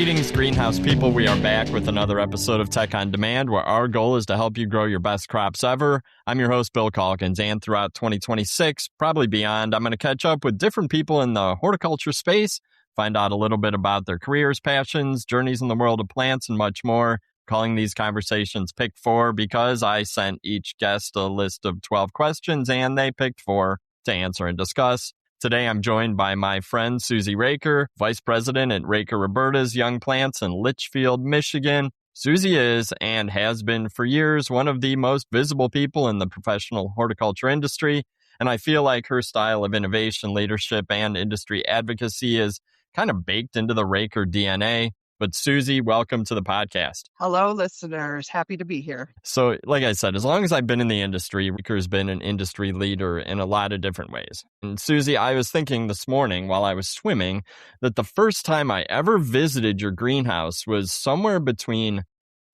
Greetings, greenhouse people. We are back with another episode of Tech on Demand, where our goal is to help you grow your best crops ever. I'm your host, Bill Calkins, and throughout 2026, probably beyond, I'm going to catch up with different people in the horticulture space, find out a little bit about their careers, passions, journeys in the world of plants, and much more. Calling these conversations Pick 4 because I sent each guest a list of 12 questions, and they picked 4 to answer and discuss. Today, I'm joined by my friend Susie Raker, Vice President at Raker-Roberta's Young Plants in Litchfield, Michigan. Susie is, and has been for years, one of the most visible people in the professional horticulture industry, and I feel like her style of innovation, leadership, and industry advocacy is kind of baked into the Raker DNA. But Susie, welcome to the podcast. Hello, listeners. Happy to be here. So, like I said, as long as I've been in the industry, Raker's been an industry leader in a lot of different ways. And Susie, I was thinking this morning while I was swimming that the first time I ever visited your greenhouse was somewhere between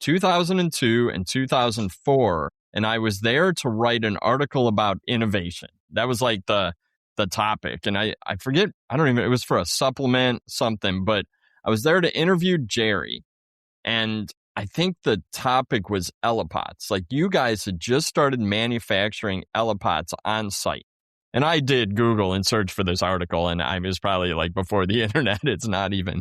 2002 and 2004. And I was there to write an article about innovation. That was like the topic. And I forget, I don't even, it was for a supplement, something, but I was there to interview Jerry, and I think the topic was Ellipots. Like, you guys had just started manufacturing Ellipots on site. And I did Google and search for this article, and I was probably like before the internet, it's not even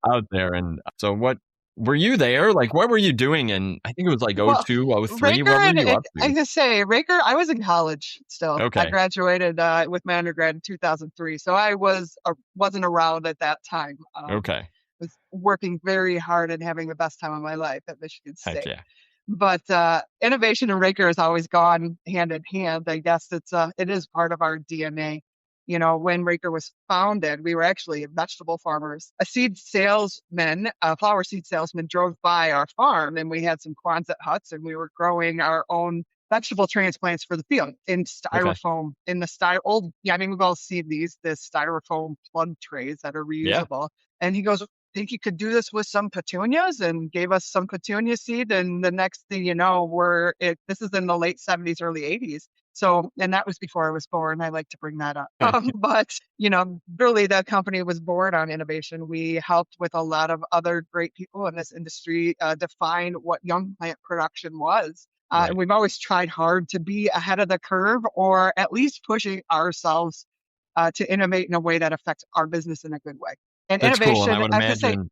out there. And so what, were you there? Like, what were you doing? And I think it was like 02, 03. Raker, what were you up to? I can say, Raker, I was in college still. Okay. I graduated with my undergrad in 2003. So I wasn't around at that time. Okay. Was working very hard and having the best time of my life at Michigan State. Heck yeah. But innovation and Raker has always gone hand in hand. I guess it is part of our DNA. You know, when Raker was founded, we were actually vegetable farmers. A flower seed salesman drove by our farm, and we had some Quonset huts, and we were growing our own vegetable transplants for the field in styrofoam, in the we've all seen the styrofoam plug trays that are reusable. Yeah. And he goes, think you could do this with some petunias, and gave us some petunia seed. And the next thing you know, this is in the late 70s, early 80s. So, and that was before I was born. I like to bring that up. But, really the company was born on innovation. We helped with a lot of other great people in this industry define what young plant production was. Right. And we've always tried hard to be ahead of the curve, or at least pushing ourselves to innovate in a way that affects our business in a good way. And that's innovation, cool. And I would imagine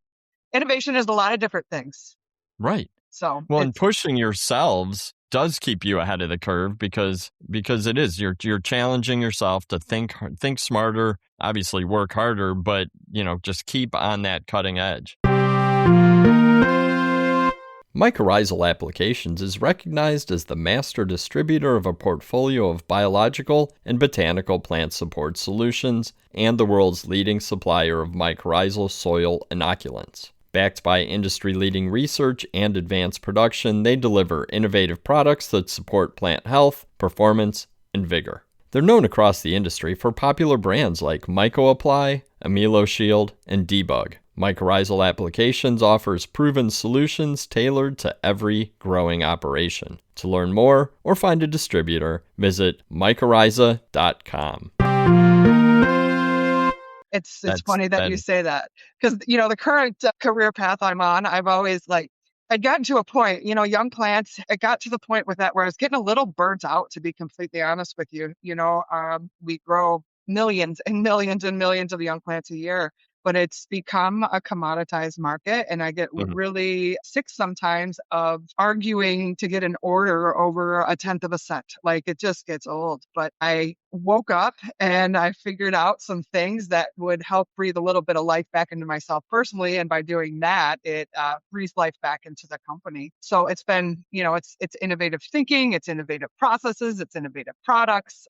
innovation is a lot of different things. Right. So, and pushing yourselves does keep you ahead of the curve because it is you're challenging yourself to think smarter, obviously work harder, but just keep on that cutting edge. Mycorrhizal Applications is recognized as the master distributor of a portfolio of biological and botanical plant support solutions and the world's leading supplier of mycorrhizal soil inoculants. Backed by industry-leading research and advanced production, they deliver innovative products that support plant health, performance, and vigor. They're known across the industry for popular brands like MycoApply, AmiloShield, and Debug. Mycorrhizal Applications offers proven solutions tailored to every growing operation. To learn more or find a distributor, visit mycorrhiza.com. It's funny that you say that, because, the current career path I'm on, I've always I'd gotten to a point, young plants, it got to the point with that where I was getting a little burnt out, to be completely honest with you. We grow millions and millions and millions of young plants a year, but it's become a commoditized market. And I get really sick sometimes of arguing to get an order over a tenth of a cent. Like, it just gets old. But I woke up and I figured out some things that would help breathe a little bit of life back into myself personally. And by doing that, it breathes life back into the company. So it's been, it's innovative thinking, it's innovative processes, it's innovative products.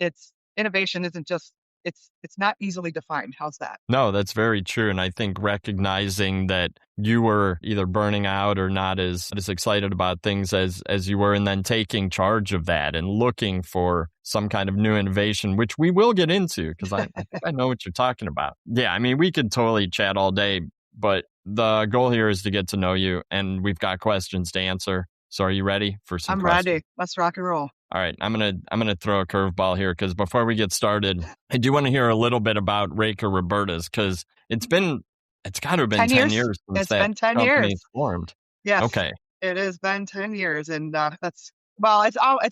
Innovation isn't just, it's not easily defined. How's that? No, that's very true. And I think recognizing that you were either burning out or not as excited about things as you were, and then taking charge of that and looking for some kind of new innovation, which we will get into, because I know what you're talking about. Yeah, I mean, we could totally chat all day, but the goal here is to get to know you, and we've got questions to answer. So are you ready for some questions? I'm ready. Let's rock and roll. All right, I'm gonna throw a curveball here, because before we get started, I do want to hear a little bit about Raker-Roberta's, because it's been It's got to have been 10 10 years. years since It's that been 10 company years. formed. Yes, Okay. it has been 10 years. And it's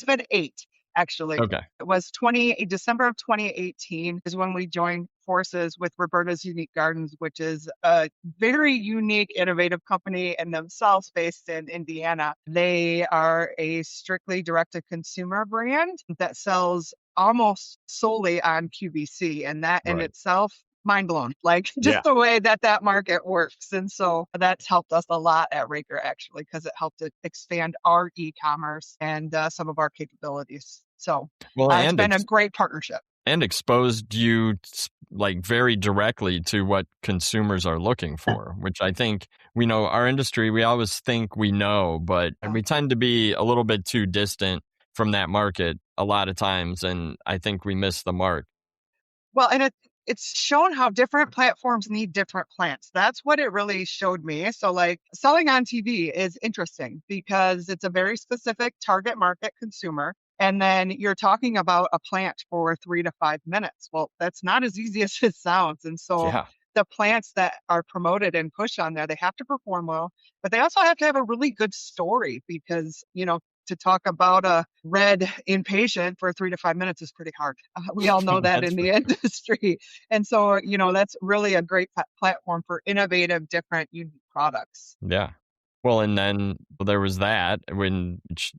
been 8, actually. Okay. It was December of 2018 is when we joined forces with Roberta's Unique Gardens, which is a very unique, innovative company in themselves based in Indiana. They are a strictly direct-to-consumer brand that sells almost solely on QVC, and that in Right. itself, mind blown, like just Yeah. the way that that market works. And so that's helped us a lot at Raker, actually, because it helped to expand our e-commerce and some of our capabilities. So Well, it's been a great partnership. and exposed you like very directly to what consumers are looking for, which I think we know our industry, we always think we know, but Yeah. we tend to be a little bit too distant from that market a lot of times. And I think we miss the mark. Well, and it's shown how different platforms need different plants. That's what it really showed me. So like selling on TV is interesting because it's a very specific target market consumer. And then you're talking about a plant for 3 to 5 minutes. Well, that's not as easy as it sounds. And so Yeah. the plants that are promoted and pushed on there, they have to perform well, but they also have to have a really good story because, to talk about a red impatient for 3 to 5 minutes is pretty hard. We all know that That's in for the sure. industry. And so, that's really a great platform for innovative, different, unique products. Yeah. Well, and then there was that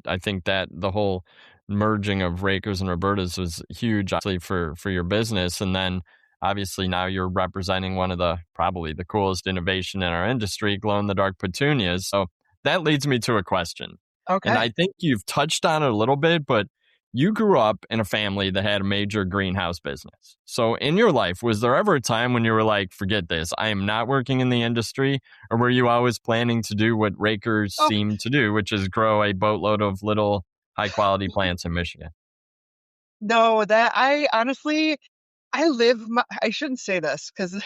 I think that the whole merging of Rakers and Robertas was huge, obviously, for your business. And then obviously now you're representing one of the probably the coolest innovation in our industry, glow in the dark petunias. So that leads me to a question. And Okay. I think you've touched on it a little bit, but you grew up in a family that had a major greenhouse business. So in your life, was there ever a time when you were like, forget this, I am not working in the industry? Or were you always planning to do what Rakers Oh, seem to do, which is grow a boatload of little high quality plants in Michigan? no, that I honestly, I shouldn't say this because,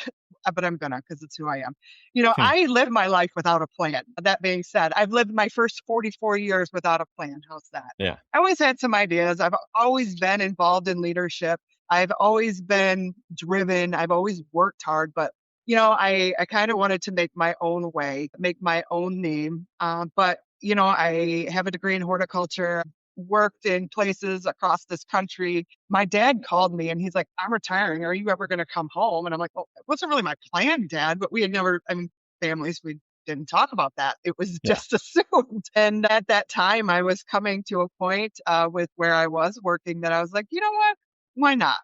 but I'm gonna because it's who I am. Hmm. I live my life without a plan. That being said, I've lived my first 44 years without a plan. How's that? Yeah. I always had some ideas. I've always been involved in leadership. I've always been driven. I've always worked hard, but I kind of wanted to make my own way, make my own name. But I have a degree in horticulture, worked in places across this country. My dad called me and he's like, I'm retiring. Are you ever going to come home? And I'm like, well, it wasn't really my plan, Dad, but we had never, I mean, families, we didn't talk about that. It was Yeah. just assumed. And at that time, I was coming to a point with where I was working that I was like, you know what? Why not?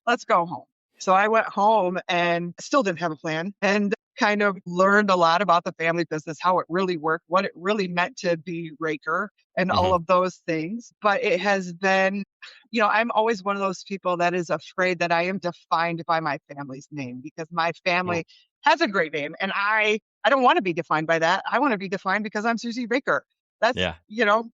Let's go home. So I went home and still didn't have a plan and kind of learned a lot about the family business, how it really worked, what it really meant to be Raker and all Hmm. of those things. But it has been, I'm always one of those people that is afraid that I am defined by my family's name because my family has a great name. And I don't want to be defined by that. I want to be defined because I'm Susie Raker. That's, Yeah.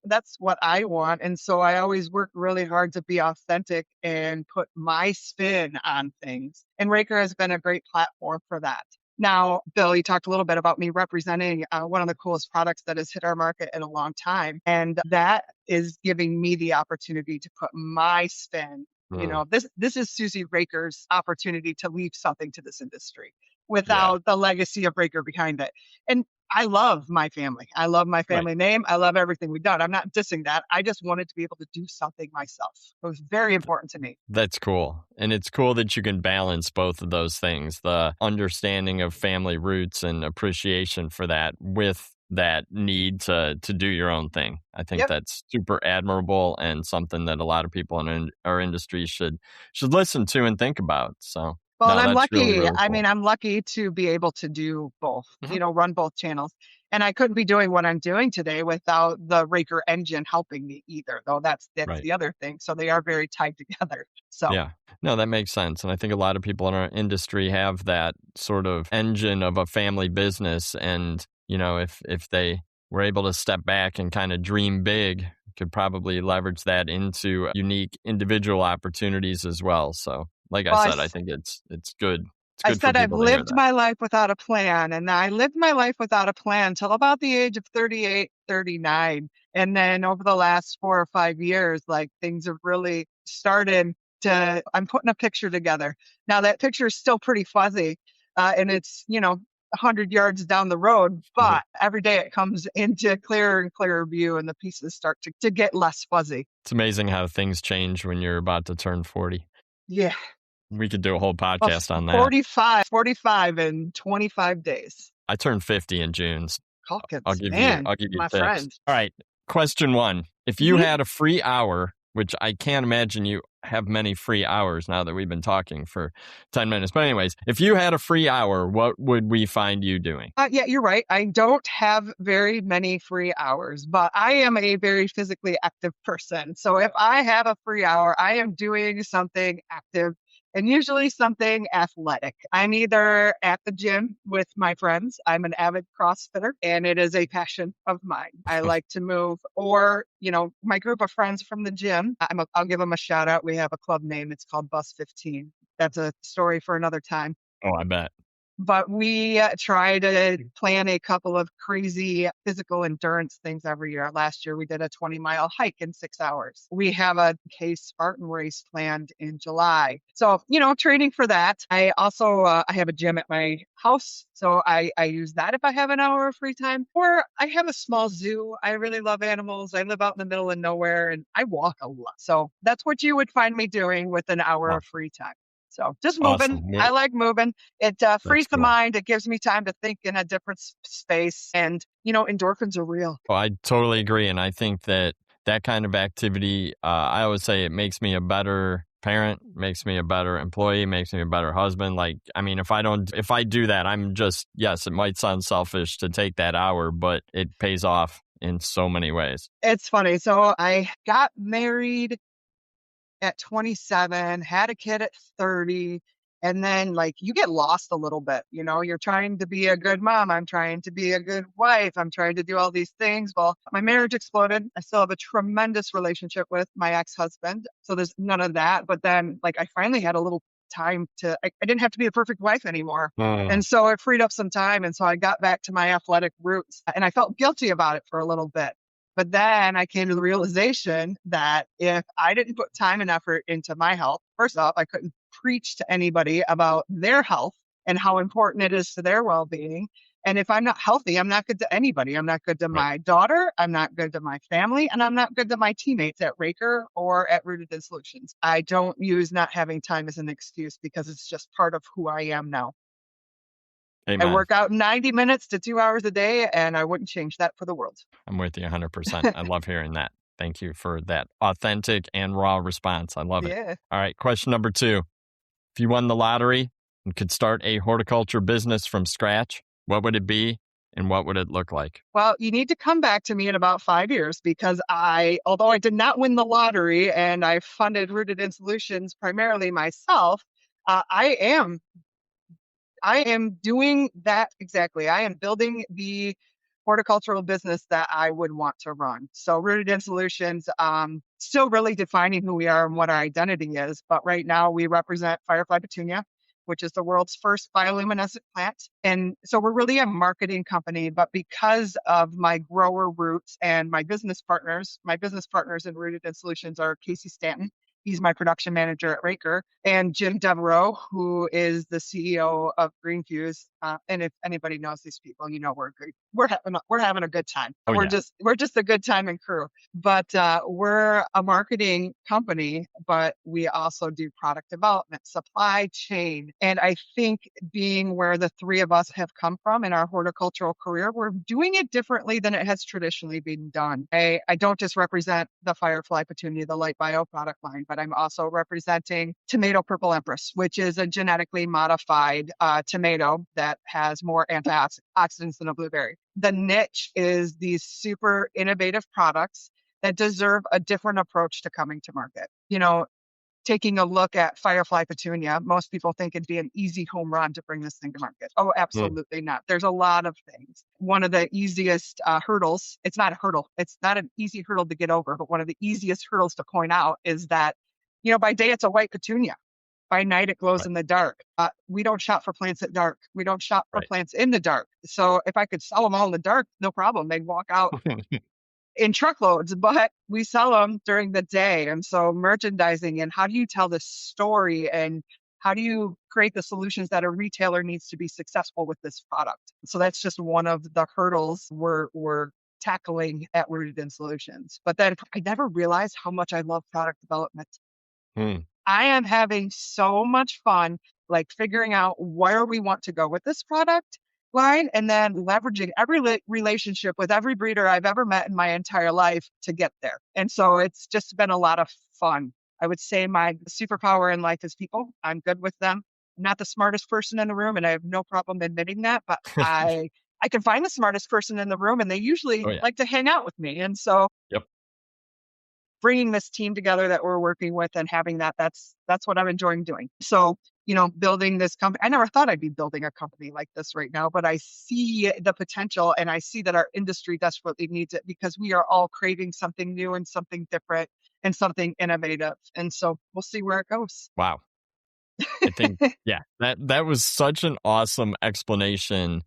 that's what I want. And so I always work really hard to be authentic and put my spin on things. And Raker has been a great platform for that. Now, Bill, you talked a little bit about me representing one of the coolest products that has hit our market in a long time. And that is giving me the opportunity to put my spin. Mm. This is Susie Raker's opportunity to leave something to this industry Yeah. without the legacy of Raker behind it. And I love my family. I love my Right. family name. I love everything we've done. I'm not dissing that. I just wanted to be able to do something myself. It was very important to me. That's cool. And it's cool that you can balance both of those things, the understanding of family roots and appreciation for that with that need to do your own thing. I think Yep. that's super admirable and something that a lot of people in our industry should listen to and think about. So, Well, and no, I'm that's really, lucky. really I mean, cool. I'm lucky to be able to do both, Mhm. run both channels. And I couldn't be doing what I'm doing today without the Raker engine helping me either, though that's Right. the other thing. So they are very tied together. So, Yeah. No, that makes sense. And I think a lot of people in our industry have that sort of engine of a family business. And, if they were able to step back and kind of dream big, could probably leverage that into unique individual opportunities as well. So, like I well, said, I think it's good. It's I good for said I've people to hear lived that. my life without a plan, and I lived my life without a plan till about the age of 38, 39. And then over the last 4 or 5 years, like things have really started I'm putting a picture together. Now that picture is still pretty fuzzy. And it's, 100 yards down the road, but every day it comes into clearer and clearer view and the pieces start to get less fuzzy. It's amazing how things change when you're about to turn 40. Yeah. We could do a whole Well, podcast on that. 45 in 25 days. I turned 50 in June. Calkins, I'll give man, you my tips. friend. All right. Question 1. If you had a free hour, which I can't imagine you have many free hours now that we've been talking for 10 minutes. But anyways, if you had a free hour, what would we find you doing? Yeah, you're right. I don't have very many free hours, but I am a very physically active person. So if I have a free hour, I am doing something active and usually something athletic. I'm either at the gym with my friends. I'm an avid CrossFitter and it is a passion of mine. I like to move, or, my group of friends from the gym, I'll give them a shout out. We have a club name. It's called Bus 15. That's a story for another time. Oh, I bet. But we try to plan a couple of crazy physical endurance things every year. Last year, we did a 20-mile hike in 6 hours. We have a Case Spartan race planned in July. So, training for that. I also I have a gym at my house. So I use that if I have an hour of free time. Or I have a small zoo. I really love animals. I live out in the middle of nowhere and I walk a lot. So that's what you would find me doing with an hour of free time. So just moving. Awesome. I like moving. It frees the mind. It gives me time to think in a different space. And, endorphins are real. Oh, I totally agree. And I think that kind of activity, I always say it makes me a better parent, makes me a better employee, makes me a better husband. If I do that, I'm just, yes, it might sound selfish to take that hour, but it pays off in so many ways. It's funny. So I got married at 27, had a kid at 30, and then you get lost a little bit. You're trying to be a good mom. I'm trying to be a good wife. I'm trying to do all these things. Well, my marriage exploded. I still have a tremendous relationship with my ex-husband. So there's none of that. But then I finally had a little time I didn't have to be a perfect wife anymore. And so it freed up some time. And so I got back to my athletic roots and I felt guilty about it for a little bit. But then I came to the realization that if I didn't put time and effort into my health, first off, I couldn't preach to anybody about their health and how important it is to their well-being. And if I'm not healthy, I'm not good to anybody. I'm not good to my daughter. I'm not good to my family. And I'm not good to my teammates at Raker or at Rooted in Solutions. I don't use not having time as an excuse because it's just part of who I am now. Amen. I work out 90 minutes to 2 hours a day, and I wouldn't change that for the world. I'm with you 100%. I love hearing that. Thank you for that authentic and raw response. I love it. Yeah. All right. Question number 2. If you won the lottery and could start a horticulture business from scratch, what would it be and what would it look like? Well, you need to come back to me in about 5 years because although I did not win the lottery and I funded Rooted in Solutions primarily myself, I am doing that exactly. I am building the horticultural business that I would want to run. So Rooted in Solutions, still really defining who we are and what our identity is. But right now we represent Firefly Petunia, which is the world's first bioluminescent plant. And so we're really a marketing company, but because of my grower roots and my business partners in Rooted in Solutions are Casey Stanton. He's my production manager at Raker, and Jim Devereaux, who is the CEO of Greenfuse. And if anybody knows these people, we're having a good time. Oh, we're just a good time and crew. But we're a marketing company, but we also do product development, supply chain. And I think being where the three of us have come from in our horticultural career, we're doing it differently than it has traditionally been done. I don't just represent the Firefly Petunia, the light bio product line, but I'm also representing tomato purple empress, which is a genetically modified tomato that has more antioxidants than a blueberry. The niche is these super innovative products that deserve a different approach to coming to market. Taking a look at Firefly Petunia, most people think it'd be an easy home run to bring this thing to market. Oh, absolutely not. There's a lot of things. One of the easiest hurdles, it's not a hurdle. It's not an easy hurdle to get over, but one of the easiest hurdles to point out is that, by day it's a white petunia. By night, it glows in the dark. We don't shop for plants at dark. We don't shop for plants in the dark. So if I could sell them all in the dark, no problem. They'd walk out in truckloads, but we sell them during the day. And so merchandising and how do you tell the story and How do you create the solutions that a retailer needs to be successful with this product? So that's just one of the hurdles we're tackling at Rooted in Solutions. But then I never realized how much I love product development. Hmm. I am having so much fun, like figuring out where we want to go with this product line and then leveraging every relationship with every breeder I've ever met in my entire life to get there. And so it's just been a lot of fun. I would say my superpower in life is people. I'm good with them. I'm not the smartest person in the room, and I have no problem admitting that, but I can find the smartest person in the room, and they usually Oh, yeah. like to hang out with me. And so Yep. bringing this team together that we're working with and having that's what I'm enjoying doing. So, building this company, I never thought I'd be building a company like this right now, but I see the potential and I see that our industry desperately needs it because we are all craving something new and something different and something innovative. And so we'll see where it goes. Wow. I think, yeah, that was such an awesome explanation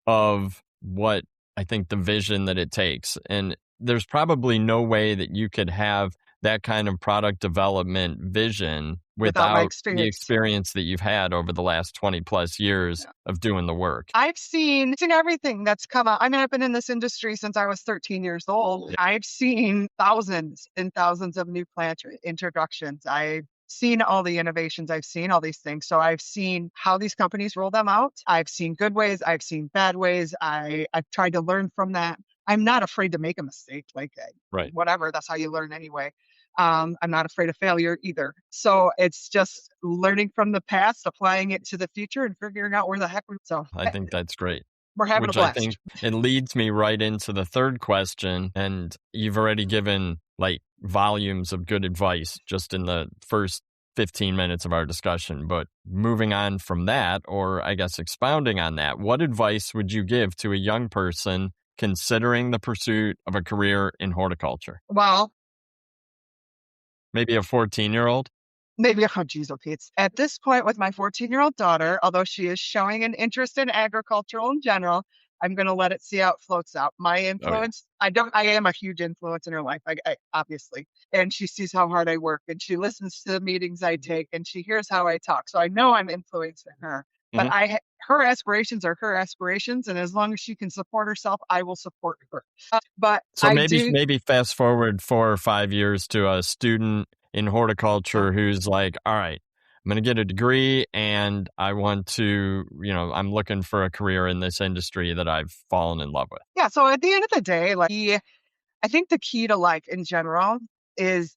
of what I think the vision that it takes. And there's probably no way that you could have that kind of product development vision Without my without the experience. experience that you've had over the last 20 plus years of doing the work. I've seen everything that's come out. I mean, I've been in this industry since I was 13 years old. Yeah. I've seen thousands and thousands of new plant introductions. I've seen all the innovations. I've seen all these things. So I've seen how these companies roll them out. I've seen good ways. I've seen bad ways. I've tried to learn from that. I'm not afraid to make a mistake. Like, Right. whatever, that's how you learn anyway. I'm not afraid of failure either. So it's just learning from the past, applying it to the future, and figuring out where the heck we're. So I think that's great. we're having a Which I blast. think it leads me right into the third question. And you've already given like volumes of good advice just in the first 15 minutes of our discussion. But moving on from that, or I guess expounding on that, what advice would you give to a young person considering the pursuit of a career in horticulture? Well, Maybe a 14-year-old? maybe, oh, geez, oh, Pete. At this point, with my 14-year-old daughter, although she is showing an interest in agricultural in general, I'm going to let it see how it floats out. My influence, I am a huge influence in her life, I obviously. And she sees how hard I work and she listens to the meetings I take and she hears how I talk. So I know I'm influencing her. But Mm-hmm. her aspirations are her aspirations. And as long as she can support herself, I will support her. But So I do. maybe fast forward 4 or 5 years to a student in horticulture who's like, all right, I'm going to get a degree and I want to, I'm looking for a career in this industry that I've fallen in love with. Yeah. So at the end of the day, like, I think the key to life in general is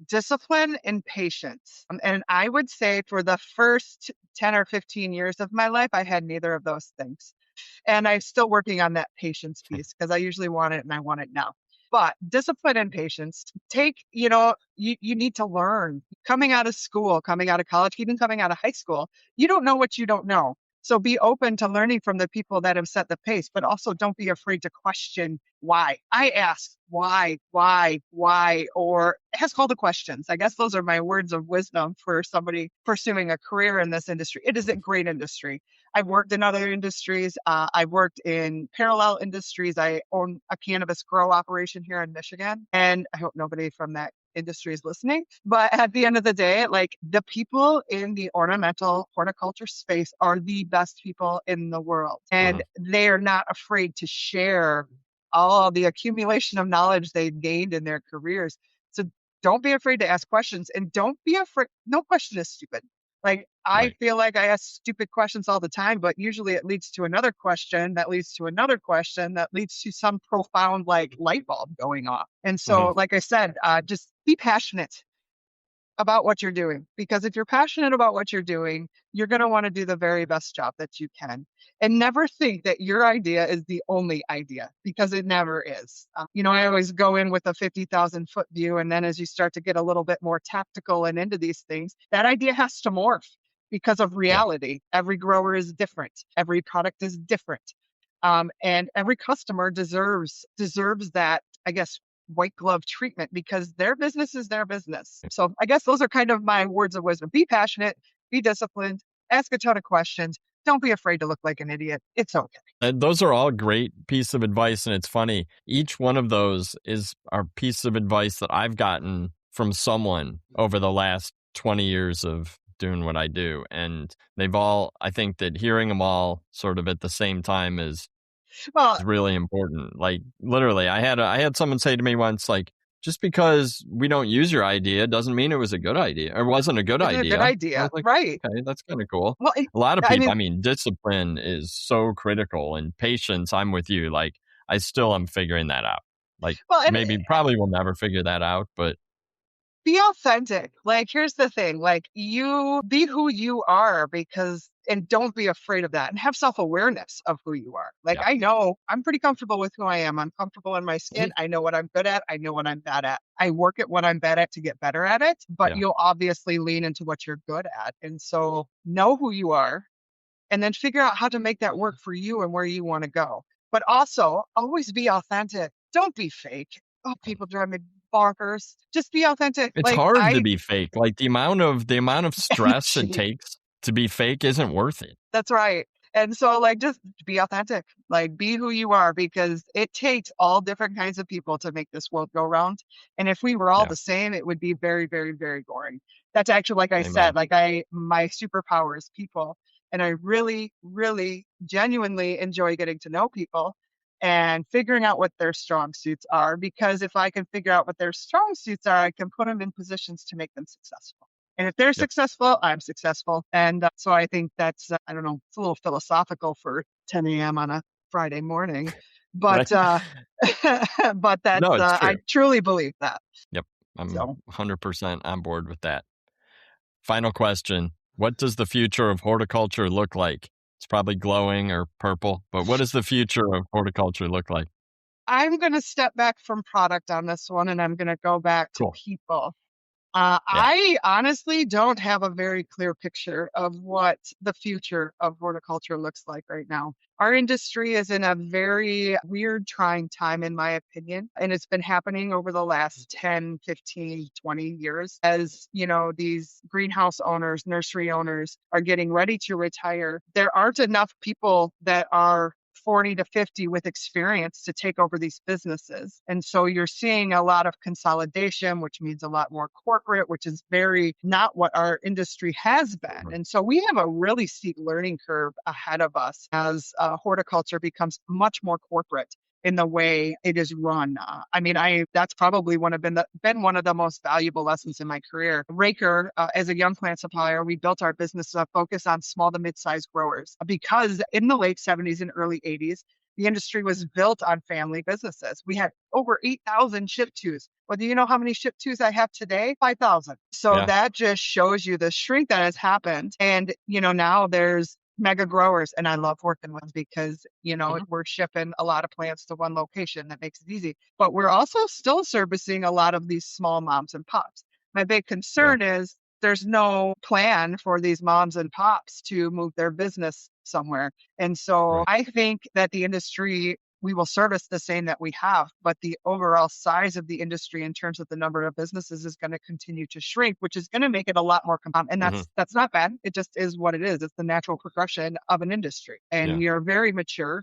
discipline and patience. And I would say for the first 10 or 15 years of my life, I had neither of those things. And I'm still working on that patience piece because I usually want it and I want it now. But discipline and patience you need to learn coming out of school, coming out of college, even coming out of high school. You don't know what you don't know. So be open to learning from the people that have set the pace, but also don't be afraid to question why. I ask why, or ask all the questions. I guess those are my words of wisdom for somebody pursuing a career in this industry. It is a great industry. I've worked in other industries. I've worked in parallel industries. I own a cannabis grow operation here in Michigan, and I hope nobody from that industry is listening. But at the end of the day, like the people in the ornamental horticulture space are the best people in the world. And they are not afraid to share all the accumulation of knowledge they've gained in their careers. So don't be afraid to ask questions and don't be afraid. No question is stupid. Like I feel like I ask stupid questions all the time, but usually it leads to another question that leads to another question that leads to some profound like light bulb going off. And so, like I said, just be passionate about what you're doing, because if you're passionate about what you're doing, you're going to want to do the very best job that you can, and never think that your idea is the only idea, because it never is. I always go in with a 50,000-foot view. And then as you start to get a little bit more tactical and into these things, that idea has to morph because of reality. Every grower is different. Every product is different. And every customer deserves that, I guess, white glove treatment, because their business is their business. So I guess those are kind of my words of wisdom. Be passionate, be disciplined, ask a ton of questions. Don't be afraid to look like an idiot. It's okay. And those are all great pieces of advice. And it's funny, each one of those is a piece of advice that I've gotten from someone over the last 20 years of doing what I do. And I think that hearing them all sort of at the same time Well, is really important. Like literally, I had someone say to me once, like, just because we don't use your idea doesn't mean it was a good idea or wasn't a good it's a good idea. I was idea. like, Right. okay, that's kind of cool. Well, A lot of I people, mean, I mean, discipline is so critical and patience. I'm with you. Like, I still am figuring that out. Like, well, and maybe probably will never figure that out, but be authentic. Like, here's the thing, like, you be who you are and don't be afraid of that and have self-awareness of who you are. Like, yeah. I know I'm pretty comfortable with who I am. I'm comfortable in my skin. Mhm. I know what I'm good at. I know what I'm bad at. I work at what I'm bad at to get better at it, but Yeah. you'll obviously lean into what you're good at. And so know who you are and then figure out how to make that work for you and where you want to go. But also always be authentic. Don't be fake. Oh, people drive me bonkers. Just be authentic. It's Like hard to be fake. Like the amount of stress it energy. takes to be fake isn't worth it. That's right. And so, like, just be authentic, like, be who you are because it takes all different kinds of people to make this world go round. And if we were all Yeah. the same, it would be very, very, very boring. That's actually, like I Amen. said, my superpower is people. And I really, really genuinely enjoy getting to know people and figuring out what their strong suits are. Because if I can figure out what their strong suits are, I can put them in positions to make them successful. And if they're Yep. successful, I'm successful. And so I think that's, I don't know, it's a little philosophical for 10 a.m. on a Friday morning, but, Right? but No, it's I true. truly believe that. Yep. I'm So 100% on board with that. Final question. What does the future of horticulture look like? It's probably glowing or purple, but what does the future of horticulture look like? I'm going to step back from product on this one and I'm going to go back to Cool. people. Yeah. I honestly don't have a very clear picture of what the future of horticulture looks like right now. Our industry is in a very weird, trying time, in my opinion. And it's been happening over the last 10, 15, 20 years as, these greenhouse owners, nursery owners are getting ready to retire. There aren't enough people that are 40 to 50 with experience to take over these businesses. And so you're seeing a lot of consolidation, which means a lot more corporate, which is very not what our industry has been. Right. And so we have a really steep learning curve ahead of us as horticulture becomes much more corporate in the way it is run. That's probably been one of the most valuable lessons in my career. Raker, as a young plant supplier, we built our business focus on small to mid-sized growers because in the late 70s and early 80s, the industry was built on family businesses. We had over 8,000 ship-tos. Well, do you know how many ship-tos I have today? 5,000. So Yeah. that just shows you the shrink that has happened. And, now there's mega growers and I love working with because, Mhm. we're shipping a lot of plants to one location. That makes it easy. But we're also still servicing a lot of these small moms and pops. My big Yeah. concern is there's no plan for these moms and pops to move their business somewhere. And so Right. I think that the industry, we will service the same that we have, but the overall size of the industry in terms of the number of businesses is going to continue to shrink, which is going to make it a lot more and Mhm. that's not bad. It just is what it is. It's the natural progression of an industry, and Yeah. we are very mature.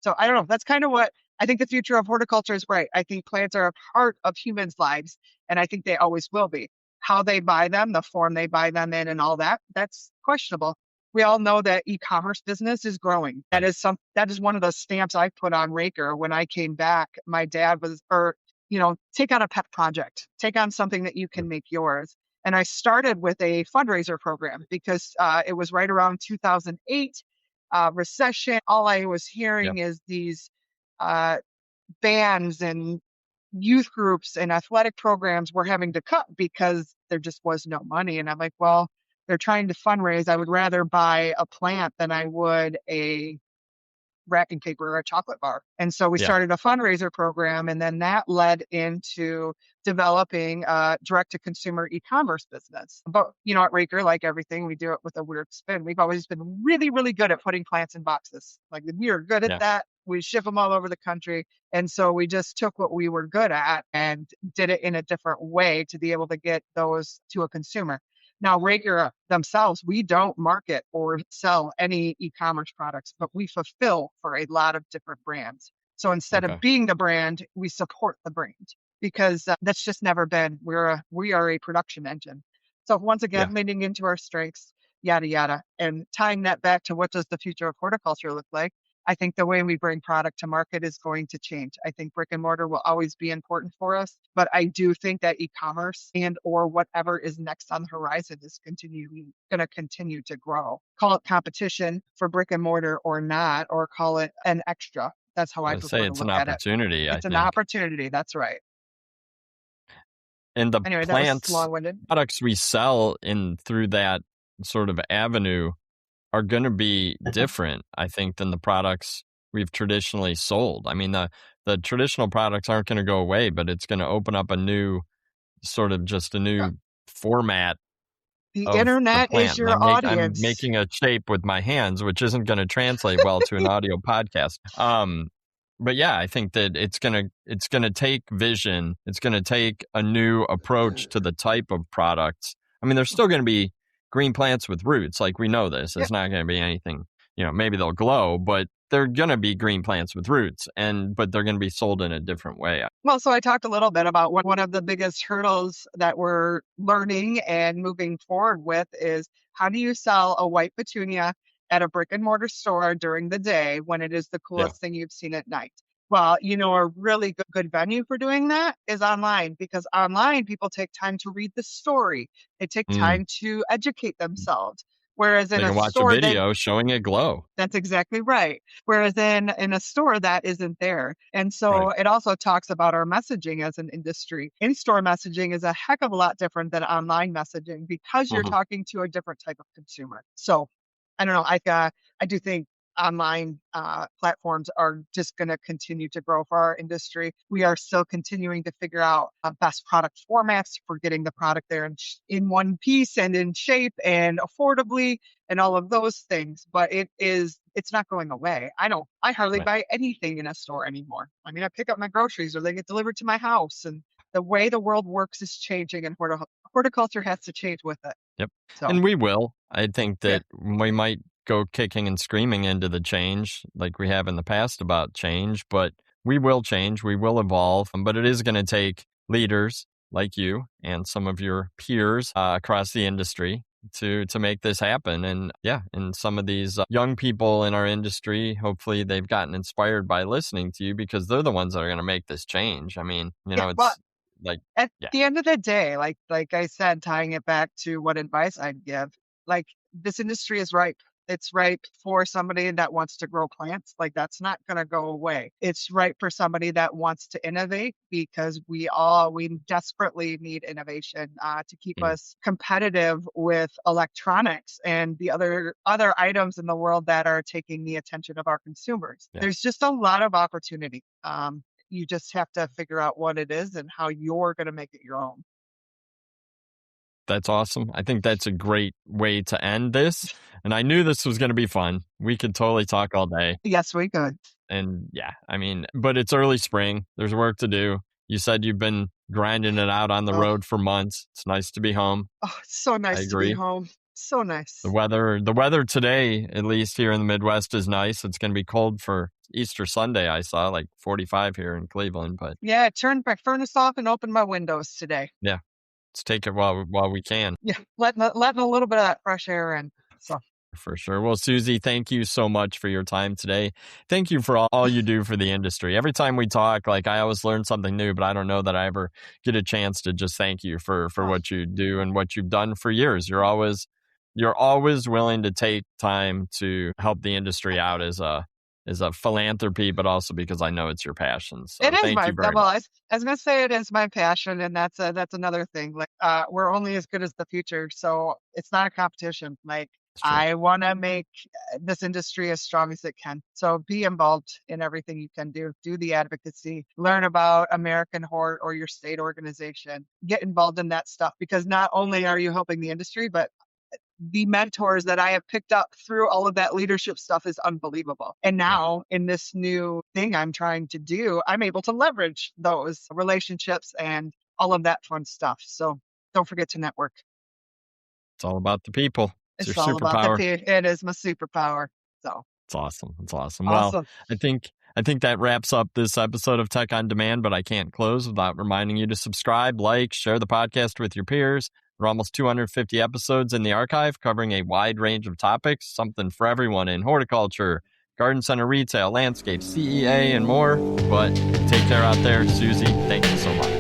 So I don't know. That's kind of what I think the future of horticulture is. Right. I think plants are a part of humans' lives, and I think they always will be. How they buy them, the form they buy them in, and all that, that's questionable. We all know that e-commerce business is growing. Right. That is one of the stamps I put on Raker when I came back. My dad was, take on a pet project, take on something that you Yeah. can make yours. And I started with a fundraiser program because it was right around 2008 recession. All I was Yeah. hearing is these uh, bands and youth groups and athletic programs were having to cut because there just was no money. And I'm like, well, they're trying to fundraise. I would rather buy a plant than I would a wrapping paper or a chocolate bar. And so we Yeah. started a fundraiser program, and then that led into developing a direct to consumer e-commerce business. But, at Raker, like everything, we do it with a weird spin. We've always been really, really good at putting plants in boxes. Like we are good at Yeah. that. We ship them all over the country. And so we just took what we were good at and did it in a different way to be able to get those to a consumer. Now, Raker themselves, we don't market or sell any e-commerce products, but we fulfill for a lot of different brands. So instead Okay. of being the brand, we support the brand because that's just never been. We are a production engine. So once Yeah. again, leaning into our strengths, yada, yada, and tying that back to what does the future of horticulture look like? I think the way we bring product to market is going to change. I think brick and mortar will always be important for us, but I do think that e-commerce and or whatever is next on the horizon is going to continue to grow. Call it competition for brick and mortar or not, or call it an extra. That's how I I say prefer to it's an look at it. opportunity, I It's an think. opportunity. That's right. And the Anyway, that was plants long-winded. products we sell in through that sort of avenue are going to be different, I think, than the products we've traditionally sold. I mean, the traditional products aren't going to go away, but it's going to open up a new sort of just a Yeah. new format The of the internet is plant. And your I'm audience. making a shape with my hands, which isn't going to translate well to an audio podcast. But yeah, I think that it's gonna take vision. It's gonna take a new approach to the type of products. I mean, there's still gonna be green plants with roots, like we know this. Yeah. It's not gonna be anything, maybe they'll glow, but they're gonna be green plants with roots, but they're gonna be sold in a different way. Well, so I talked a little bit about one of the biggest hurdles that we're learning and moving forward with is how do you sell a white petunia at a brick and mortar store during the day when it is the Yeah. coolest thing you've seen at night? Well, a really good venue for doing that is online because online people take time to read the story. They take Mm. time to educate themselves. Whereas in They a can watch a store, video showing it glow. that's exactly right. Whereas in a store, that isn't there. And Right. so it also talks about our messaging as an industry. In-store messaging is a heck of a lot different than online messaging because you're Mhm. talking to a different type of consumer. So I don't know. I do think online platforms are just going to continue to grow for our industry. We are still continuing to figure out best product formats for getting the product there in one piece and in shape and affordably and all of those things. But it's not going away. I hardly Right. buy anything in a store anymore. I mean, I pick up my groceries or they get delivered to my house. And the way the world works is changing, and horticulture has to change with it. Yep. So And we will. I think yeah, that we might go kicking and screaming into the change like we have in the past about change, but we will change. We will evolve. But it is going to take leaders like you and some of your peers across the industry to make this happen. And yeah, and some of these young people in our industry, hopefully they've gotten inspired by listening to you because they're the ones that are going to make this change. I mean, yeah. Well, it's like, at yeah, the end of the day, like I said, tying it back to what advice I'd give, like this industry is ripe. It's ripe for somebody that wants to grow plants. Like that's not going to go away. It's ripe for somebody that wants to innovate because we desperately need innovation to keep mm, us competitive with electronics and the other items in the world that are taking the attention of our consumers. yeah. There's just a lot of opportunity. You just have to figure out what it is and how you're going to make it your own. That's awesome. I think that's a great way to end this. And I knew this was going to be fun. We could totally talk all day. Yes, we could. And yeah, I mean, but it's early spring. There's work to do. You said you've been grinding it out on the Oh, road for months. It's nice to be home. it's so I nice to be agree. home. So The nice. weather today, at least here in the Midwest, is nice. It's going to be cold for Easter Sunday. I saw like 45 here in Cleveland, but Yeah, I turned my furnace off and opened my windows today. yeah, let's take it while we can. Yeah, letting a little bit of that fresh air in. So For sure. Well, Susie, thank you so much for your time today. Thank you for all you do for the industry. Every time we talk, like I always learn something new, but I don't know that I ever get a chance to just thank you for oh, what you do and what you've done for years. You're always willing to take time to help the industry out as a philanthropy, but also because I know it's your passion. it So is thank my you very well. much. I was gonna say it is my passion, and that's another thing. Like we're only as good as the future, so it's not a competition. Like It's true. I want to make this industry as strong as it can. So be involved in everything you can do. Do the advocacy. Learn about American Hort or your state organization. Get involved in that stuff because not only are you helping the industry, but the mentors that I have picked up through all of that leadership stuff is unbelievable. And Yeah, now in this new thing I'm trying to do, I'm able to leverage those relationships and all of that fun stuff. So don't forget to network. it's all about the people. It's your It's all about superpower. it is my superpower. So It's awesome. It's awesome. Well, awesome. I think that wraps up this episode of Tech on Demand, but I can't close without reminding you to subscribe, like, share the podcast with your peers. There are almost 250 episodes in the archive covering a wide range of topics, something for everyone in horticulture, garden center retail, landscape, CEA, and more. But take care out there. Susie, thank you so much.